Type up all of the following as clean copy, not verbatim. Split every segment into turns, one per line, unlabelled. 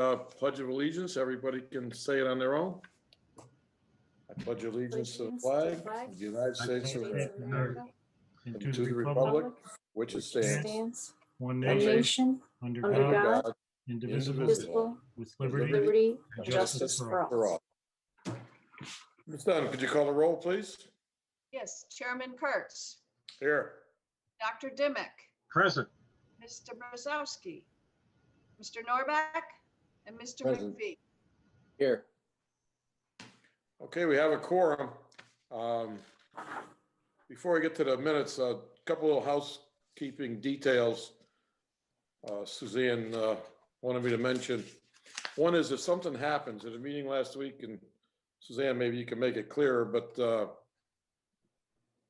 Pledge of Allegiance. Everybody can say it on their own. I pledge allegiance to the flag of the United States of America and to the republic which it stands,
one
nation,
under
under
God,
God,
indivisible, with liberty
liberty,
and
and justice for all.
Ms. Dunn, could you call the roll, please?
Yes, Chairman Kurtz,
Here.
Dr. Dimick,
Present.
Mr. Brzezowski, Mr. Norbeck, and Mr.
Present.
McPhee.
Here.
Okay, we have a quorum. Before I get to the minutes, a couple of housekeeping details Suzanne wanted me to mention. One is if something happens at a meeting last week, and Suzanne, maybe you can make it clearer, but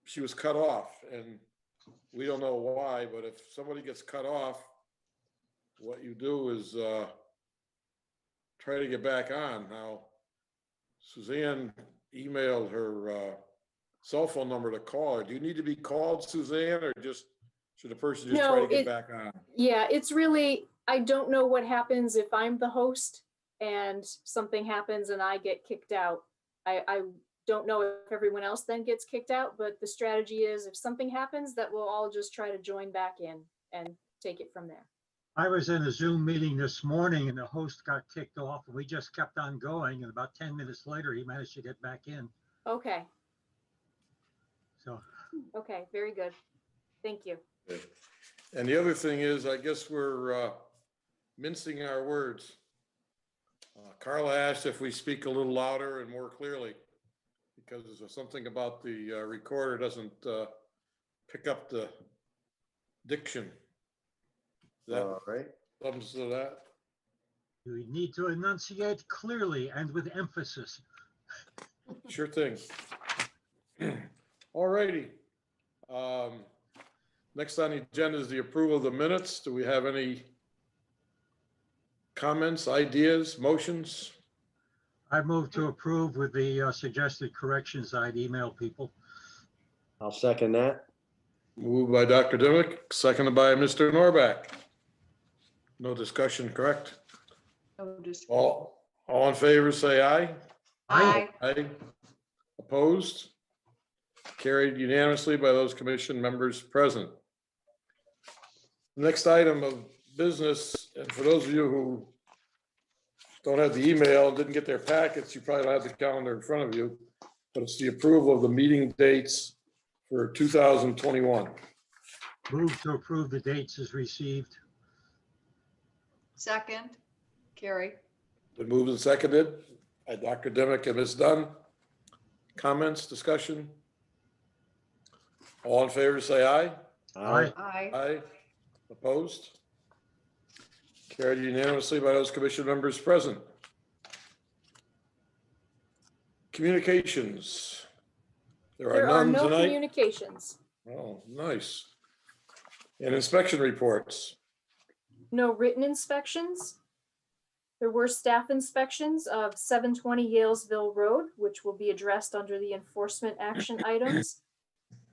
she was cut off and we don't know why, but if somebody gets cut off, what you do is try to get back on. Now, Suzanne emailed her cell phone number to call her. Do you need to be called, Suzanne, or just should a person just try to get back on?
Yeah, it's really, I don't know what happens if I'm the host and something happens and I get kicked out. I don't know if everyone else then gets kicked out, but the strategy is if something happens that we'll all just try to join back in and take it from there.
I was in a Zoom meeting this morning and the host got kicked off and we just kept on going. And about 10 minutes later, he managed to get back in.
Okay,
So
okay, very good. Thank you.
And the other thing is, I guess we're mincing our words. Carla asked if we speak a little louder and more clearly, because there's something about the recorder doesn't pick up the diction. That
All right.
comes to that.
you need to enunciate clearly and with emphasis.
Sure thing. All righty. Next on the agenda is the approval of the minutes. Do we have any comments, ideas, motions?
I move to approve with the suggested corrections I'd email people.
I'll second that.
Moved by Dr. Dimick, seconded by Mr. Norbeck. No discussion, correct?
No discussion.
All in favor, say aye.
Aye.
Aye. Opposed? Carried unanimously by those commission members present. Next item of business, and for those of you who don't have the email, didn't get their packets, you probably don't have the calendar in front of you, but it's the approval of the meeting dates for 2021.
Move to approve the dates as received.
Second, Carrie.
Been moved and seconded by Dr. Dimick and Ms. Dunn. Comments, discussion? All in favor, say aye.
Aye.
Aye.
Aye. Opposed? Carried unanimously by those commission members present. Communications. There
There
are
are
none
no
tonight.
communications,
Oh, nice. And inspection reports.
no written inspections. There were staff inspections of 720 Yalesville Road, which will be addressed under the enforcement action items.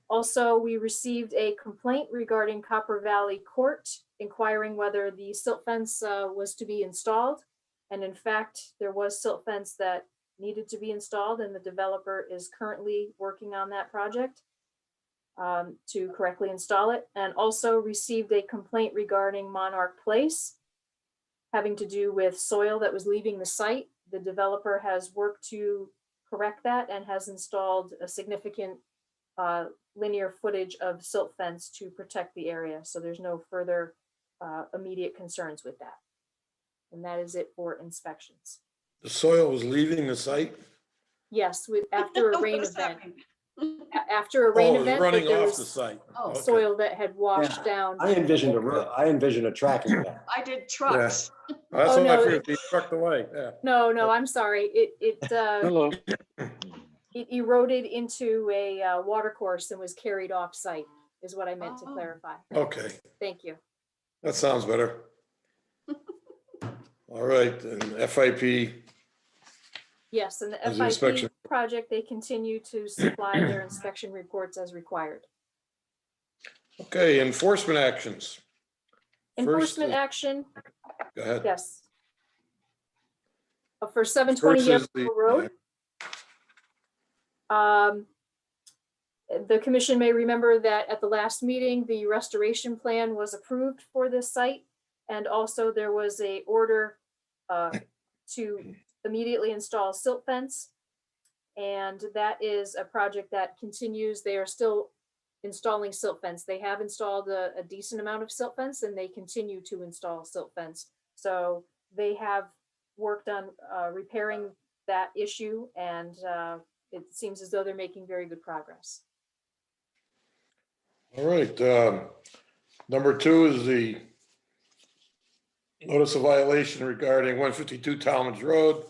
Also, we received a complaint regarding Copper Valley Court inquiring whether the silt fence was to be installed. And in fact, there was silt fence that needed to be installed and the developer is currently working on that project to correctly install it. And also received a complaint regarding Monarch Place having to do with soil that was leaving the site. The developer has worked to correct that and has installed a significant linear footage of silt fence to protect the area. So there's no further immediate concerns with that. And that is it for inspections.
The soil was leaving the site.
Yes, after a rain
What does that
event,
mean?
after a rain
Oh, it was
event,
running
there
off the
was
site.
Oh,
Okay.
soil that had washed down.
I envisioned a tracking event.
I did trucks.
That's
Oh,
what I
no,
figured, they trucked away, yeah.
No, I'm sorry.
Hello.
It eroded into a water course and was carried off site is what I meant to
Oh.
clarify.
Okay,
Thank you.
that sounds better. All right, and FIP,
Yes, and the
As the inspection-
FIP project, they continue to supply their inspection reports as required.
okay, enforcement actions. First
Enforcement
is-
action,
Go ahead.
yes. For 720
Versus
Yale Road. The commission may remember that at the last meeting, the restoration plan was approved for this site. And also there was a order to immediately install silt fence. And that is a project that continues. They are still installing silt fence. They have installed a decent amount of silt fence and they continue to install silt fence. So they have worked on repairing that issue, and it seems as though they're making very good progress.
All right, number 2 is the notice of violation regarding 152 Talmadge Road.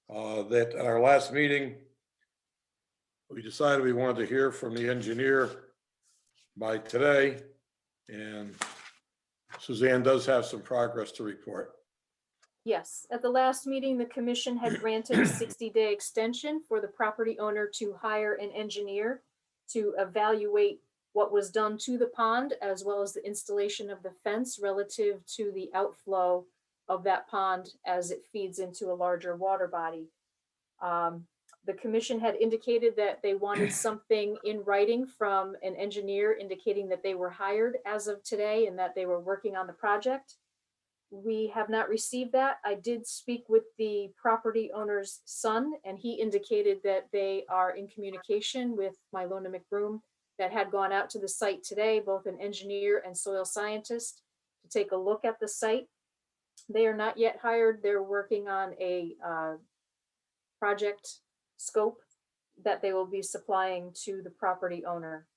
That at our last meeting, we decided we wanted to hear from the engineer by today, and Suzanne does have some progress to report.
Yes, at the last meeting, the commission had granted a 60-day extension for the property owner to hire an engineer to evaluate what was done to the pond, as well as the installation of the fence relative to the outflow of that pond as it feeds into a larger water body. The commission had indicated that they wanted something in writing from an engineer indicating that they were hired as of today and that they were working on the project. We have not received that. I did speak with the property owner's son, and he indicated that they are in communication with Mylona McBroom that had gone out to the site today, both an engineer and soil scientist, to take a look at the site. They are not yet hired. They're working on a project scope that they will be supplying to the property owner.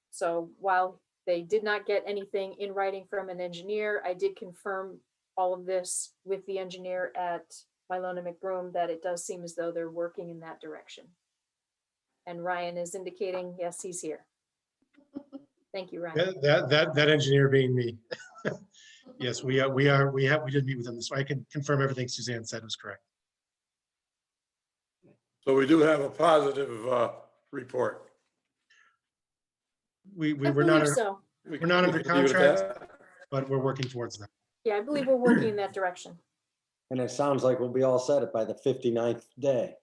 So while they did not get anything in writing from an engineer, I did confirm all of this with the engineer at Mylona McBroom that it does seem as though they're working in that direction. And Ryan is indicating, yes, he's here. Thank you, Ryan.
That engineer being me. Yes, we did meet with them, so I can confirm everything Suzanne said was correct.
So we do have a positive report.
We
I
were not,
believe so.
we're not under
We can leave it at
contract,
that.
but we're working towards that.
Yeah, I believe we're working in that direction.
And it sounds like we'll be all set by the 59th day.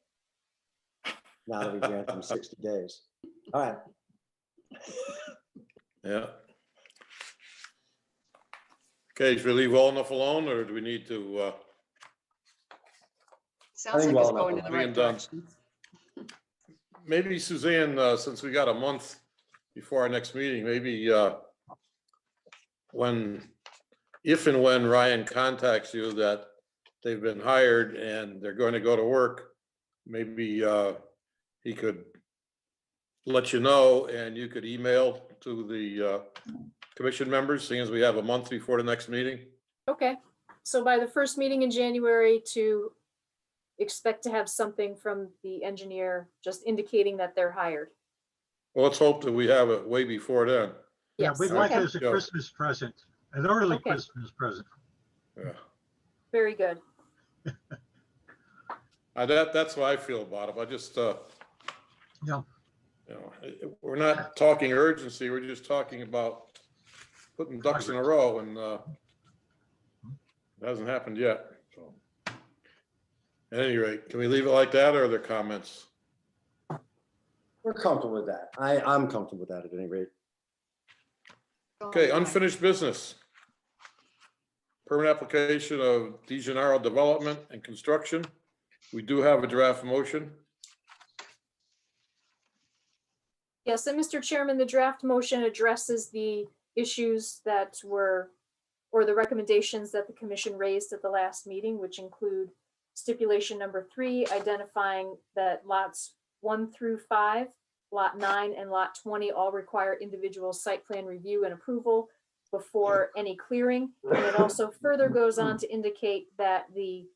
Now that we grant them 60 days. All right.
Yeah. Okay, should we leave well enough alone, or do we need to,
Sounds
think
like it's
well
going in
enough.
the right
Being done.
direction.
maybe Suzanne, since we got a month before our next meeting, maybe if and when Ryan contacts you that they've been hired and they're going to go to work, maybe he could let you know and you could email to the commission members, seeing as we have a month before the next meeting.
Okay, so by the first meeting in January to expect to have something from the engineer just indicating that they're hired.
Well, let's hope that we have it way before then.
Yeah,
Yes,
we'd like it
okay,
as a
Yeah.
Christmas present, an early
Okay.
Christmas present.
Yeah.
very good.
That's what I feel about it. I just,
Yeah.
you know, we're not talking urgency. We're just talking about putting ducks in a row, and it hasn't happened yet. So, at any rate, can we leave it like that, or are there comments?
We're comfortable with that. I'm comfortable with that at any rate.
Okay, unfinished business. Permit application of DeGenaro Development and Construction. We do have a draft motion.
Yes, and Mr. Chairman, the draft motion addresses the issues that were, or the recommendations that the commission raised at the last meeting, which include stipulation number 3, identifying that lots 1 through 5, lot 9 and lot 20 all require individual site plan review and approval before any clearing. And it also further goes on to indicate that the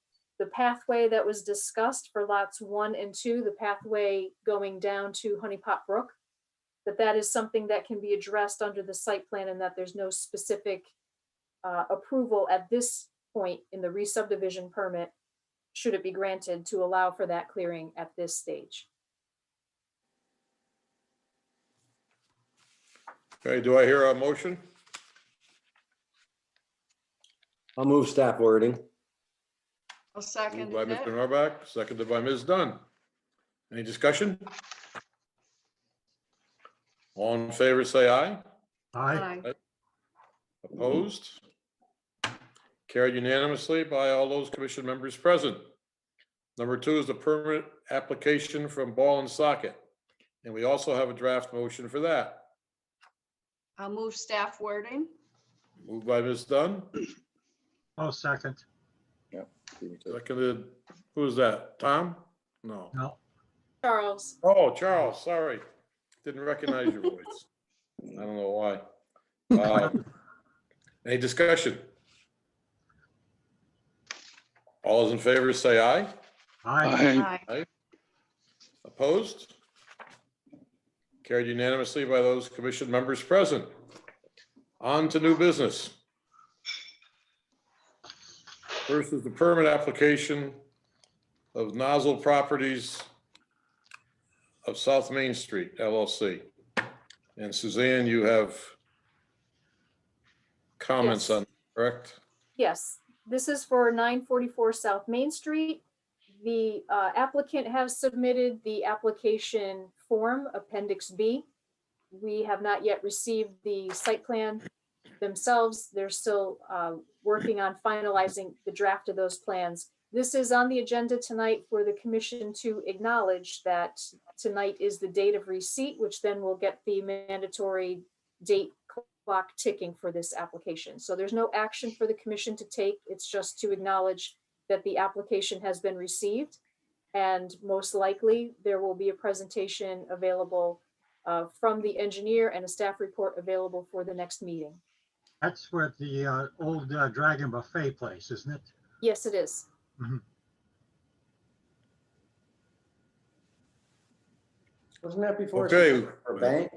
pathway that was discussed for lots 1 and 2, the pathway going down to Honey Pot Brook, that is something that can be addressed under the site plan, and that there's no specific approval at this point in the re-subdivision permit, should it be granted, to allow for that clearing at this stage.
Okay, do I hear a motion?
I'll move staff wording.
I'll second
Moved by
it.
Mr. Norback, seconded by Ms. Dunn. Any discussion? All in favor, say aye.
Aye.
Aye.
Opposed? Carried unanimously by all those commission members present. Number 2 is the permit application from Ball and Socket. And we also have a draft motion for that.
I'll move staff wording.
Moved by Ms. Dunn,
Oh, second.
seconded, who is that? Tom? No.
No.
Charles,
Oh, Charles, sorry. Didn't recognize your voice. I don't know why. Any discussion? All those in favor say aye.
Aye.
Aye.
Opposed? Carried unanimously by those commission members present. On to new business. First is the permit application of Nozzle Properties of South Main Street LLC. And Suzanne, you have comments
Yes.
on, correct?
yes, this is for 944 South Main Street. The applicant has submitted the application form, Appendix B. We have not yet received the site plan themselves. They're still working on finalizing the draft of those plans. This is on the agenda tonight for the commission to acknowledge that tonight is the date of receipt, which then will get the mandatory date clock ticking for this application. So there's no action for the commission to take. It's just to acknowledge that the application has been received. And most likely there will be a presentation available from the engineer and a staff report available for the next meeting.
That's where the old Dragon Buffet place, isn't it?
Yes, it is.
Wasn't that before?
Okay.
Or bank?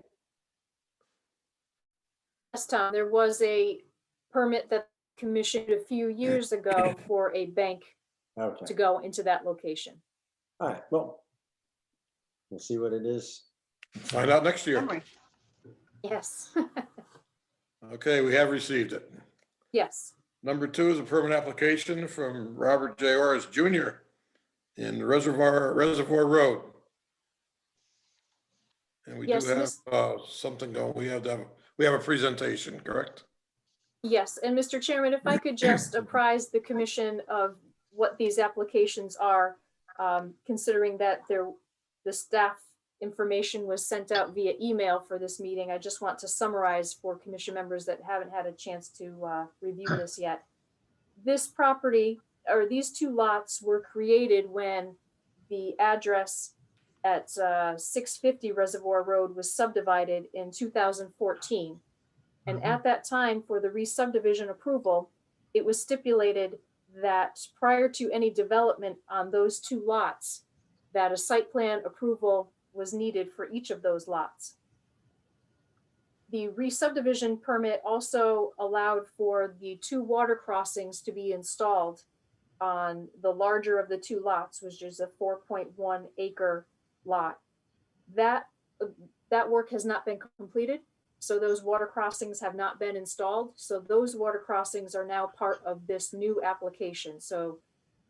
Last time, there was a permit that commissioned a few years ago for a bank to
Okay,
go into that location.
all right, well, we'll see what it is.
Find out next year.
Summary.
Yes,
Okay, we have received it.
yes.
Number 2 is a permit application from Robert J. Orris Jr. in Reservoir Road. And we do
Yes,
have
Miss-
something going. We have a presentation, correct?
Yes, and Mr. Chairman, if I could just apprise the commission of what these applications are, considering that the staff information was sent out via email for this meeting. I just want to summarize for commission members that haven't had a chance to review this yet. This property, or these 2 lots, were created when the address at 650 Reservoir Road was subdivided in 2014. And at that time, for the re-subdivision approval, it was stipulated that prior to any development on those 2 lots, that a site plan approval was needed for each of those lots. The re-subdivision permit also allowed for the 2 water crossings to be installed on the larger of the 2 lots, which is a 4.1 acre lot. That work has not been completed. So those water crossings have not been installed. So those water crossings are now part of this new application. So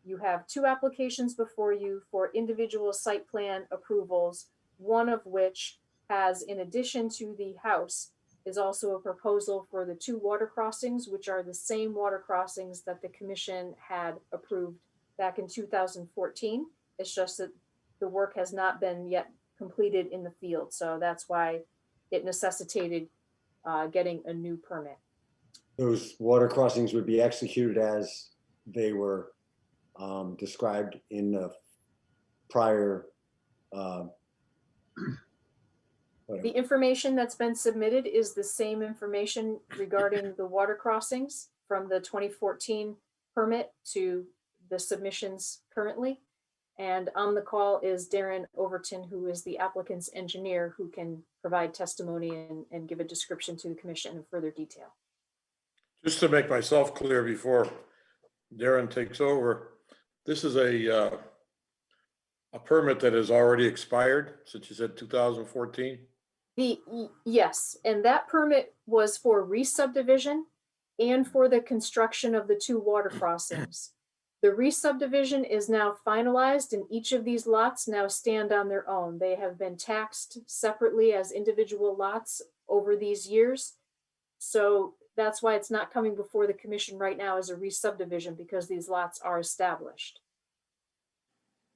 you have 2 applications before you for individual site plan approvals, one of which has, in addition to the house, is also a proposal for the 2 water crossings, which are the same water crossings that the commission had approved back in 2014. It's just that the work has not been yet completed in the field. So that's why it necessitated getting a new permit.
Those water crossings would be executed as they were described in the prior.
The information that's been submitted is the same information regarding the water crossings from the 2014 permit to the submissions currently. And on the call is Darren Overton, who is the applicant's engineer, who can provide testimony and give a description to the commission in further detail.
Just to make myself clear before Darren takes over, this is a permit that has already expired, since you said 2014.
Yes, and that permit was for re-subdivision and for the construction of the 2 water crossings. The re-subdivision is now finalized and each of these lots now stand on their own. They have been taxed separately as individual lots over these years. So that's why it's not coming before the commission right now as a re-subdivision, because these lots are established.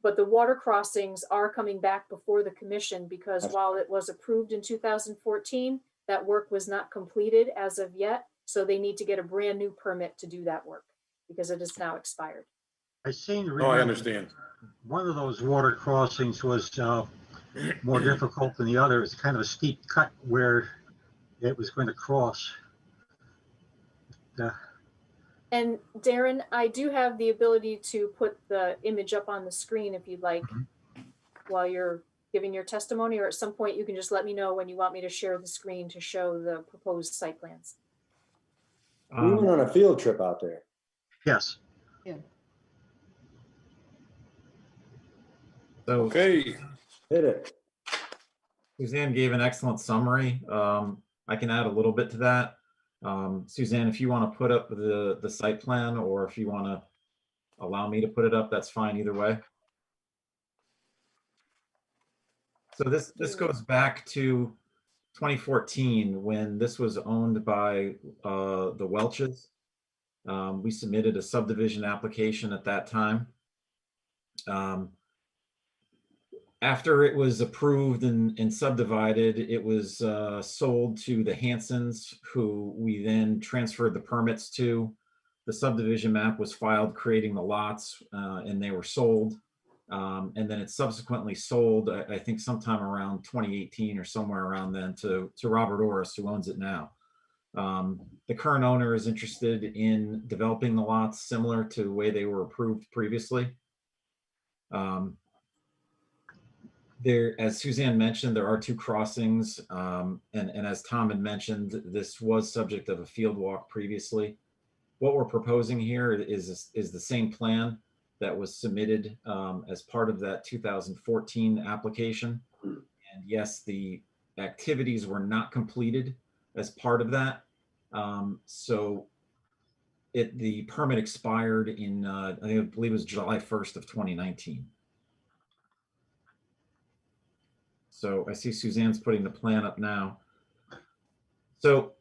But the water crossings are coming back before the commission because while it was approved in 2014, that work was not completed as of yet. So they need to get a brand new permit to do that work because it is now expired.
I seem to
Oh, I
remember
understand.
one of those water crossings was more difficult than the other. It's kind of a steep cut where it was going to cross.
And Darren, I do have the ability to put the image up on the screen if you'd like while you're giving your testimony, or at some point you can just let me know when you want me to share the screen to show the proposed site plans.
We went on a field trip out there.
Yes.
So
Okay,
Hit it.
Suzanne gave an excellent summary. I can add a little bit to that. Suzanne, if you want to put up the site plan, or if you want to allow me to put it up, that's fine either way. So this goes back to 2014 when this was owned by the Welches. We submitted a subdivision application at that time. After it was approved and subdivided, it was sold to the Hansons, who we then transferred the permits to. The subdivision map was filed creating the lots, and they were sold. And then it subsequently sold, I think sometime around 2018 or somewhere around then, to Robert Orris, who owns it now. The current owner is interested in developing the lots similar to the way they were approved previously. There, as Suzanne mentioned, there are two crossings, and as Tom had mentioned, this was subject of a field walk previously. What we're proposing here is the same plan that was submitted as part of that 2014 application. And yes, the activities were not completed as part of that. So the permit expired in, I believe it was July 1st of 2019. So I see Suzanne's putting the plan up now. So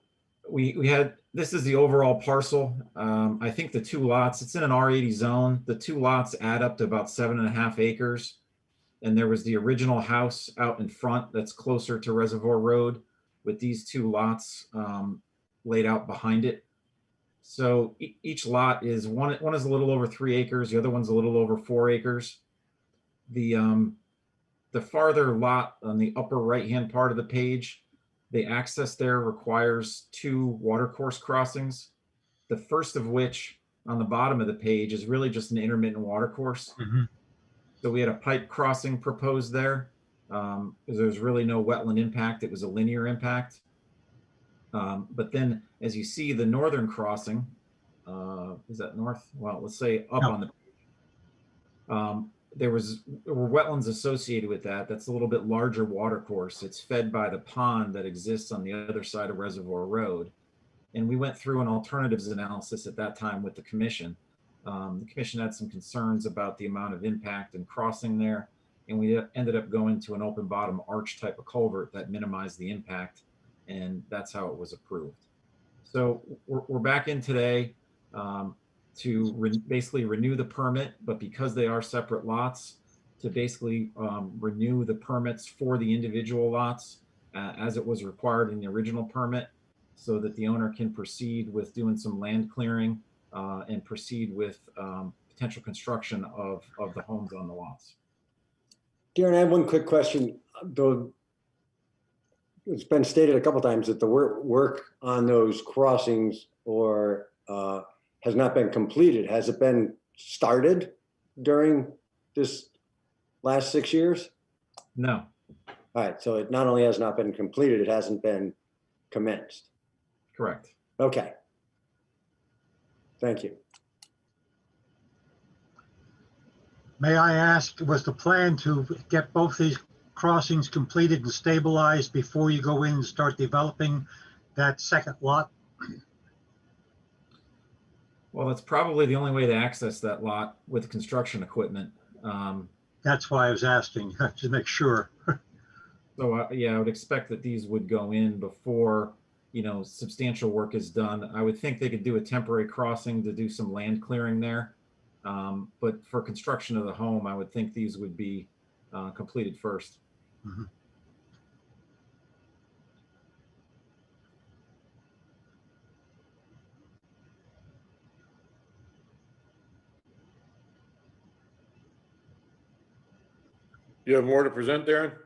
we had, this is the overall parcel. I think the two lots, it's in an R80 zone. The two lots add up to about 7.5 acres. And there was the original house out in front that's closer to Reservoir Road, with these two lots laid out behind it. So each lot is, one is a little over 3 acres. The other one's a little over 4 acres. The farther lot on the upper right-hand part of the page, the access there requires 2 watercourse crossings. The first of which on the bottom of the page is really just an intermittent watercourse. So we had a pipe crossing proposed there because there's really no wetland impact. It was a linear impact. But then as you see the northern crossing, is that north? Well, let's say up on the page. There were wetlands associated with that. That's a little bit larger watercourse. It's fed by the pond that exists on the other side of Reservoir Road. And we went through an alternatives analysis at that time with the commission. The commission had some concerns about the amount of impact and crossing there. And we ended up going to an open bottom arch type of culvert that minimized the impact. And that's how it was approved. So we're back in today to basically renew the permit, but because they are separate lots, to basically renew the permits for the individual lots as it was required in the original permit, so that the owner can proceed with doing some land clearing and proceed with potential construction of the homes on the lots.
Darren, I have one quick question. Though it's been stated a couple times that the work on those crossings has not been completed. Has it been started during this last 6 years?
No.
All right, so it not only has not been completed, it hasn't been commenced.
Correct.
Okay. Thank you.
May I ask, was the plan to get both these crossings completed and stabilized before you go in and start developing that second lot?
Well, that's probably the only way to access that lot with construction equipment.
That's why I was asking, to make sure.
So yeah, I would expect that these would go in before, substantial work is done. I would think they could do a temporary crossing to do some land clearing there. But for construction of the home, I would think these would be completed first.
Mhm.
You have more to present, Darren?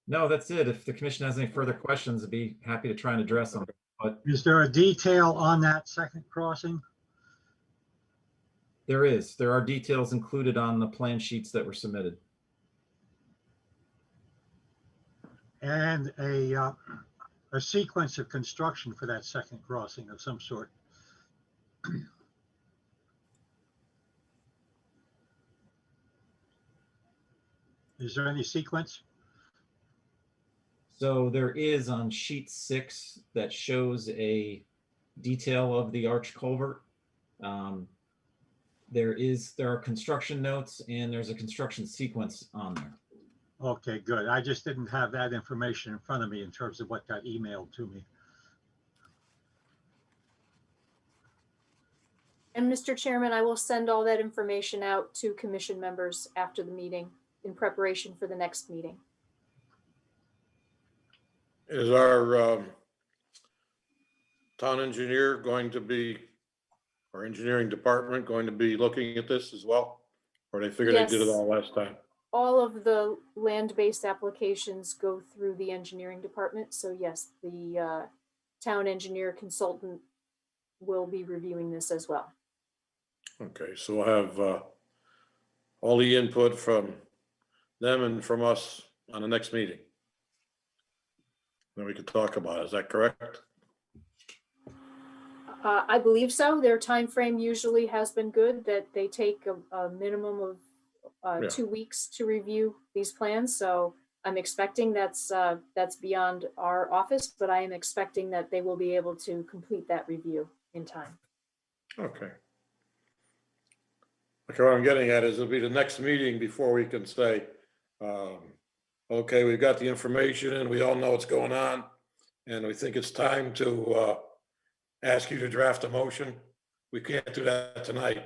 No, that's it. If the commission has any further questions, I'd be happy to try and address them. But
Is there a detail on that second crossing?
there are details included on the plan sheets that were submitted.
And a sequence of construction for that second crossing of some sort? Is there any sequence?
So there is on sheet 6 that shows a detail of the arch culvert. There are construction notes and there's a construction sequence on there.
Okay, good. I just didn't have that information in front of me in terms of what got emailed to me.
And Mr. Chairman, I will send all that information out to commission members after the meeting in preparation for the next meeting.
Is our town engineer going to be, our engineering department going to be looking at this as well? Or they figured they did it
Yes.
all last time?
All of the land-based applications go through the engineering department. So yes, the town engineer consultant will be reviewing this as well.
Okay, so we'll have all the input from them and from us on the next meeting. Then we can talk about it. Is that correct?
I believe so. Their time frame usually has been good, that they take a minimum of
Yeah.
2 weeks to review these plans. So I'm expecting that's beyond our office, but I am expecting that they will be able to complete that review in time.
Okay. Okay, what I'm getting at is it'll be the next meeting before we can say, okay, we've got the information and we all know what's going on. And we think it's time to ask you to draft a motion. We can't do that tonight.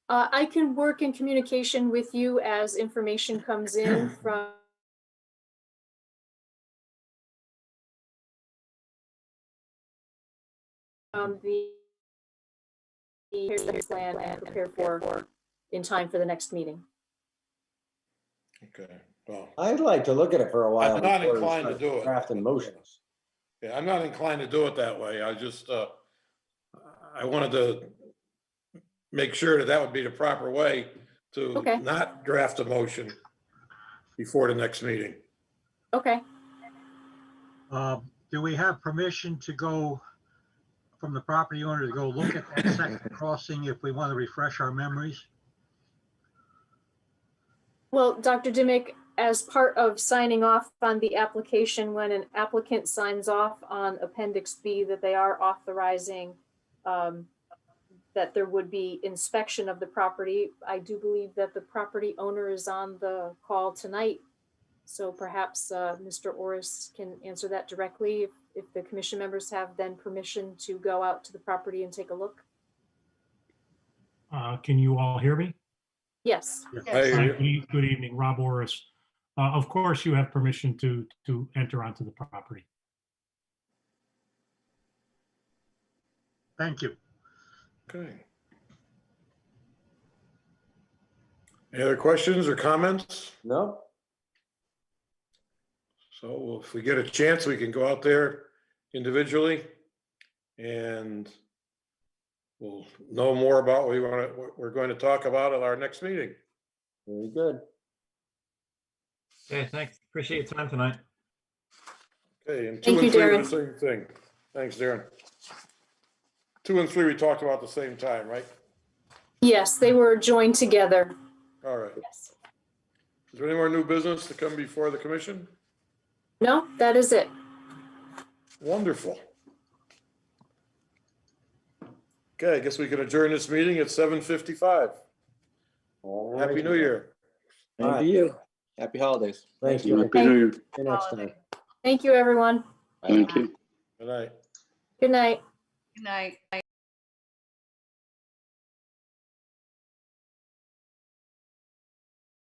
I can work in communication with you as information comes in from the plan and prepare for in time for the next meeting.
Okay, well,
I'd like to look at it for a while.
I'm not
before we
inclined to
start
do it.
Drafting motions.
yeah, I'm not inclined to do it that way. I just, I wanted to make sure that that would be the proper way to
Okay.
not draft a motion before the next meeting.
Okay.
Do we have permission to go from the property owner to go look at that second crossing if we want to refresh our memories?
Well, Dr. Dimick, as part of signing off on the application, when an applicant signs off on Appendix B that they are authorizing that there would be inspection of the property, I do believe that the property owner is on the call tonight. So perhaps Mr. Orris can answer that directly if the commission members have then permission to go out to the property and take a look.
Can you all hear me?
Yes.
Hey,
Hi, good evening, Rob Orris. Of course, you have permission to enter onto the property.
Thank you.
okay. Any other questions or comments?
No?
So if we get a chance, we can go out there individually and we'll know more about what we're going to talk about at our next meeting.
Very good.
Okay, thanks. Appreciate your time tonight.
Okay, and 2
Thank
and
you,
3 were
Darren.
the same thing. Thanks, Darren. 2 and 3 we talked about at the same time, right?
Yes, they were joined together.
All right.
Yes.
Is there any more new business to come before the commission?
No, that is it.
Wonderful. Okay, I guess we can adjourn this meeting at 7:55.
All
Happy
right.
New Year.
All
Same
right.
to you. Happy holidays.
Thanks,
Thank you.
Mike.
Thank-
See you next time.
Thank you, everyone.
Bye.
Good night.
Good night.
Good night.